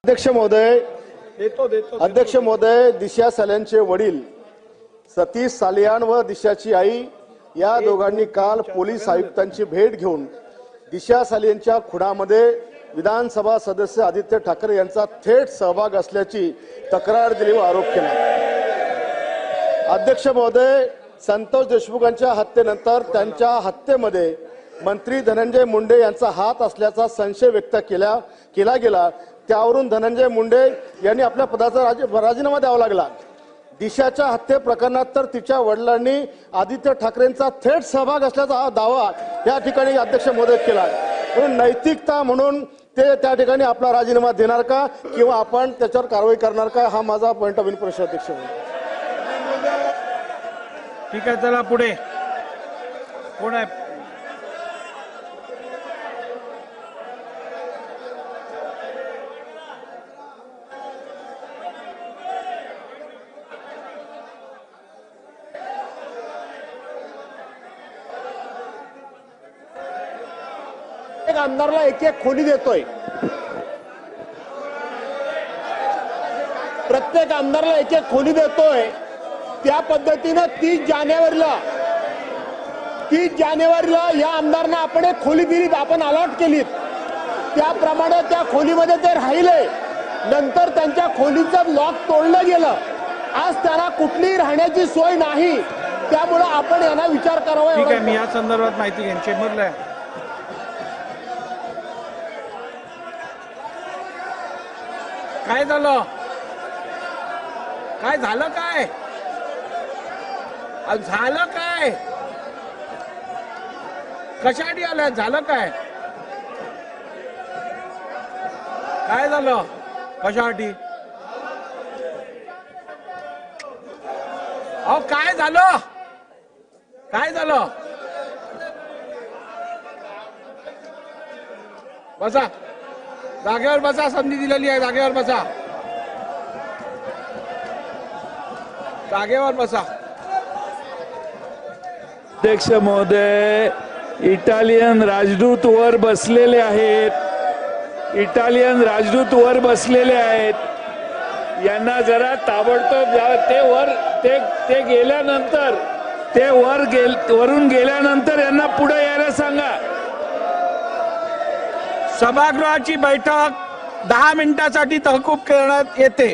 अध्यक्ष महोदय, दिशा साल्यांचे वडील सतीश सालियान व दिशाची आई या दोघांनी काल पोलीस आयुक्तांची भेट घेऊन दिशा सालियांच्या खुनामध्ये विधानसभा सदस्य आदित्य ठाकरे यांचा थेट सहभाग असल्याची तक्रार दिली व आरोप केला। अध्यक्ष महोदय, संतोष देशमुखांच्या हत्येनंतर त्यांच्या हत्येमध्ये मंत्री धनंजय मुंडे यांचा हात असल्याचा संशय व्यक्त केला गेला। त्यावरून धनंजय मुंडे यांनी आपल्या पदाचा राजीनामा द्यावा लागला। दिशाच्या हत्ये प्रकरणात तर तिच्या वडिलांनी आदित्य ठाकरेंचा थेट सहभाग असल्याचा दावा या ठिकाणी अध्यक्ष महोदय केला। म्हणून नैतिकता म्हणून ते त्या ठिकाणी आपला राजीनामा देणार का किंवा आपण त्याच्यावर कारवाई करणार का, हा माझा पॉइंट ऑफ व्ह्यू प्रश्न अध्यक्ष महोदय। ठीक आहे, चला पुढे। कोण आहे? आमदारला एक एक खोली देतोय, प्रत्येक आमदारला एक एक खोली देतोय। त्या पद्धतीनं 30 जानेवारीला या आमदारांना आपण एक खोली दिली, आपण अलॉट केली। त्याप्रमाणे त्या खोलीमध्ये ते राहिले, नंतर त्यांच्या खोलीचं लॉक तोडलं गेलं। आज त्यांना कुठलीही राहण्याची सोय नाही, त्यामुळे आपण यांना विचार करावा। ठीक आहे, मी या संदर्भात माहिती घेईन। चेंबरला काय झालं? काय झालं? काय झालं? काय कशासाठी आलं? झालं काय? काय झालं? कशासाठी? अहो काय झालं? काय झालं? बसा, जागेवर बसा। संधी दिलेली आहे, जागेवर बसा, जागेवर बसा। अध्यक्ष महोदय, इटालियन राजदूत वर बसलेले आहेत, इटालियन राजदूत वर बसलेले आहेत। यांना जरा ताबडतोब ते गेल्यानंतर वरून गेल्यानंतर यांना पुढे यायला सांगा। सभागृहाची बैठक 10 मिनिटांसाठी तहकूब करण्यात येते।